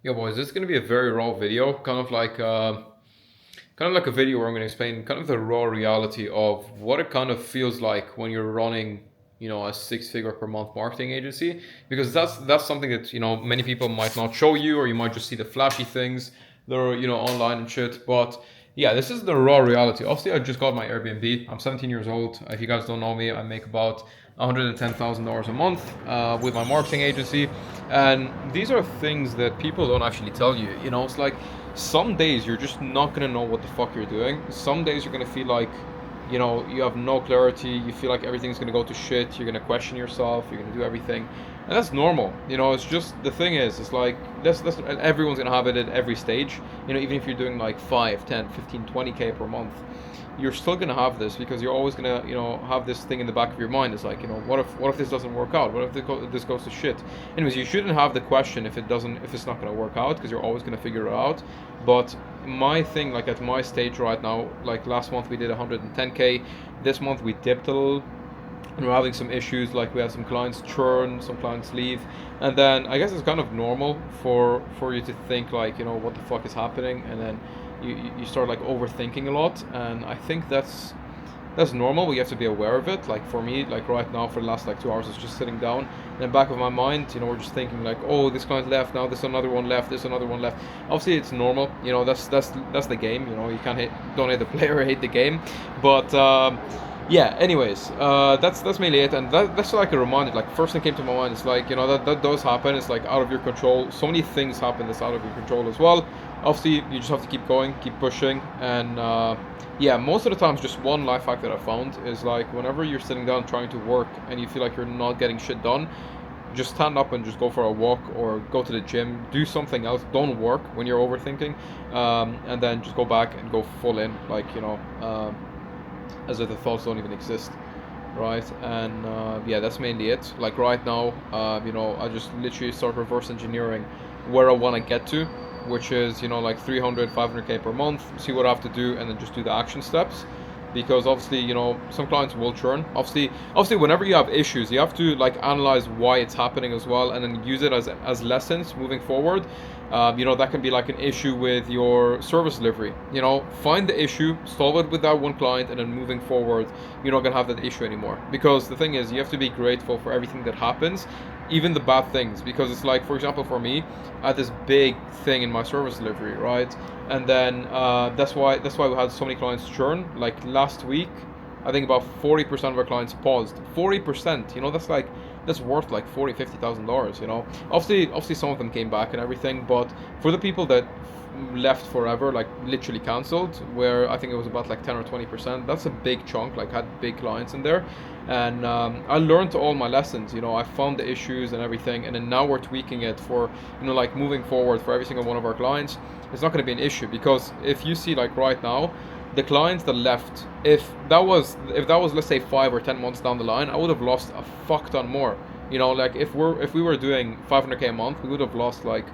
Yo, boys, this is gonna be a very raw video, kind of like a video where I'm gonna explain kind of the raw reality of what it kind of feels like when you're running, a six-figure per month marketing agency. Because that's something that many people might not show you, or you might just see the flashy things that are online and shit. But yeah, this is the raw reality. Obviously, I just got my Airbnb. I'm 17 years old. If you guys don't know me, I make about $110,000 a month with my marketing agency. And these are things that people don't actually tell you. It's like some days you're just not going to know what the fuck you're doing. Some days you're going to feel like, you have no clarity. You feel like everything's going to go to shit. You're going to question yourself. You're going to do everything. And that's normal. It's just the thing is, it's like, that's everyone's going to have it at every stage. Even if you're doing like 5, 10, 15, 20K per month, you're still gonna have this because you're always gonna have this thing in the back of your mind. It's like, what if this doesn't work out? What if this goes to shit? Anyways, you shouldn't have the question if it's not gonna work out, because you're always gonna figure it out. But my thing, like at my stage right now, like last month we did 110K. This month we dipped a little, and we're having some issues. Like we have some clients churn, some clients leave, and then I guess it's kind of normal for you to think like, what the fuck is happening, and then you start like overthinking a lot. And I think that's normal. We have to be aware of it. Like for me, like right now for the last like 2 hours, it's just sitting down. And in the back of my mind, we're just thinking like, oh, this client left, now there's another one left, there's another one left. Obviously, it's normal. That's the game. You can't don't hate the player, hate the game. But yeah. Anyways, that's mainly it. And that's like a reminder. Like first thing came to my mind is like, that does happen. It's like out of your control. So many things happen that's out of your control as well. Obviously, you just have to keep going, keep pushing, and yeah, most of the times, just one life hack that I found is like whenever you're sitting down trying to work and you feel like you're not getting shit done, just stand up and just go for a walk or go to the gym, do something else. Don't work when you're overthinking, and then just go back and go full in, like as if the thoughts don't even exist, right? And yeah, that's mainly it. Like right now, I just literally start reverse engineering where I want to get to, which is like 300, 500K per month. See what I have to do, and then just do the action steps. Because obviously, some clients will churn. Obviously, whenever you have issues, you have to like analyze why it's happening as well, and then use it as lessons moving forward. That can be like an issue with your service delivery. Find the issue, solve it with that one client, and then moving forward, you're not gonna have that issue anymore. Because the thing is, you have to be grateful for everything that happens, even the bad things. Because it's like, for example, for me, I had this big thing in my service delivery, right? And then that's why we had so many clients churn. Like last week, I think about 40% of our clients paused. 40%, that's worth like $40,000, 50,000. Obviously some of them came back and everything, but for the people that left forever, like literally cancelled, where I think it was about like 10 or 20%, that's a big chunk. Like had big clients in there, and I learned all my lessons. I found the issues and everything, and then now we're tweaking it for like moving forward for every single one of our clients. It's not going to be an issue, because if you see like right now, the clients that left, if that was let's say 5 or 10 months down the line, I would have lost a fuck ton more. Like if we were doing 500K a month, we would have lost like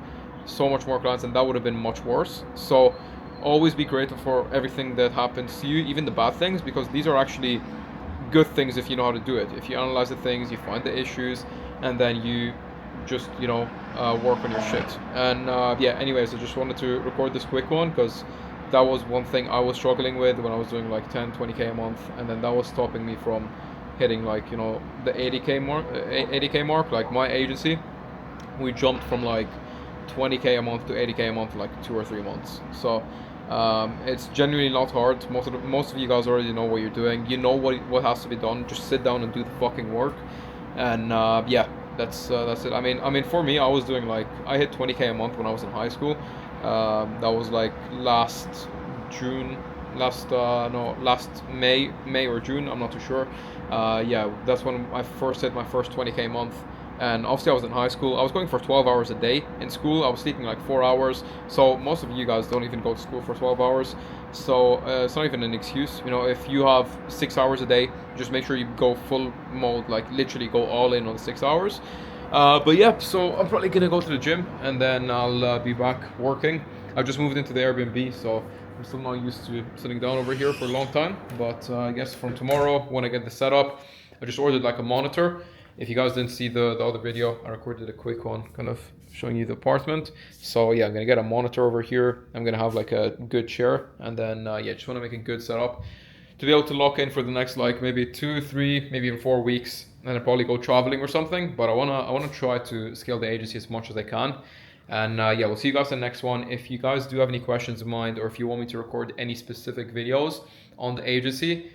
so much more clients, and that would have been much worse. So always be grateful for everything that happens to you, even the bad things, because these are actually good things if you know how to do it. If you analyze the things, you find the issues, and then you just work on your shit. And yeah, anyways, I just wanted to record this quick one because that was one thing I was struggling with when I was doing like 10 20K a month, and then that was stopping me from hitting like the 80K mark. Like my agency, we jumped from like 20K a month to 80K a month in like 2 or 3 months. So it's genuinely not hard. Most of you guys already know what you're doing. You know what has to be done. Just sit down and do the fucking work. And yeah, that's it. I mean, for me, I was doing like, I hit 20K a month when I was in high school. That was like last June, last May or June. I'm not too sure. Yeah, that's when I first hit my first 20K a month. And obviously, I was in high school. I was going for 12 hours a day in school. I was sleeping like 4 hours. So most of you guys don't even go to school for 12 hours. So it's not even an excuse. If you have 6 hours a day, just make sure you go full mode, like literally go all in on the 6 hours. But yeah, so I'm probably gonna go to the gym, and then I'll be back working. I've just moved into the Airbnb, so I'm still not used to sitting down over here for a long time. But I guess from tomorrow, when I get the setup, I just ordered like a monitor. If you guys didn't see the other video, I recorded a quick one, kind of showing you the apartment. So yeah, I'm gonna get a monitor over here. I'm gonna have like a good chair, and then yeah, just want to make a good setup to be able to lock in for the next like maybe 2, 3, maybe even 4 weeks, and then probably go traveling or something. But I wanna try to scale the agency as much as I can. And yeah, we'll see you guys in the next one. If you guys do have any questions in mind, or if you want me to record any specific videos on the agency,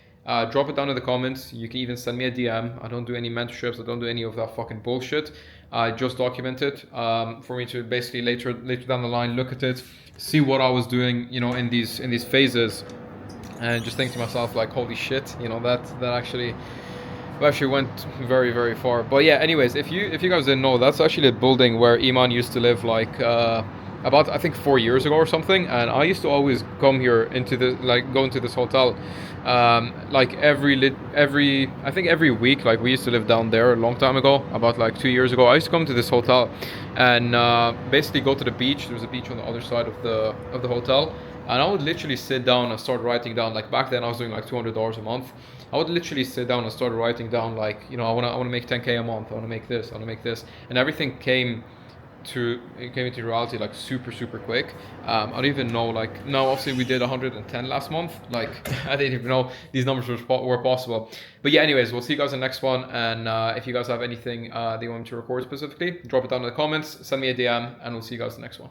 drop it down in the comments. You can even send me a DM. I don't do any mentorships. I don't do any of that fucking bullshit. I just document it for me to basically later down the line look at it, see what I was doing, in these phases, and just think to myself like, holy shit, that actually went very, very far. But yeah, anyways, if you guys didn't know, that's actually a building where Iman used to live, like about I think 4 years ago or something. And I used to always come here go into this hotel, like every week. Like we used to live down there a long time ago, about like 2 years ago. I used to come to this hotel and basically go to the beach. There was a beach on the other side of the hotel. And I would literally sit down and start writing down. Like back then, I was doing like $200 a month. I would literally sit down and start writing down like, I wanna make 10K a month. I wanna make this. I wanna make this. And everything came into reality like super, super quick. I don't even know, like, now obviously we did 110 last month. Like I didn't even know these numbers were possible. But yeah, anyways, we'll see you guys in the next one. And if you guys have anything that you want me to record specifically, drop it down in the comments, send me a DM, and we'll see you guys in the next one.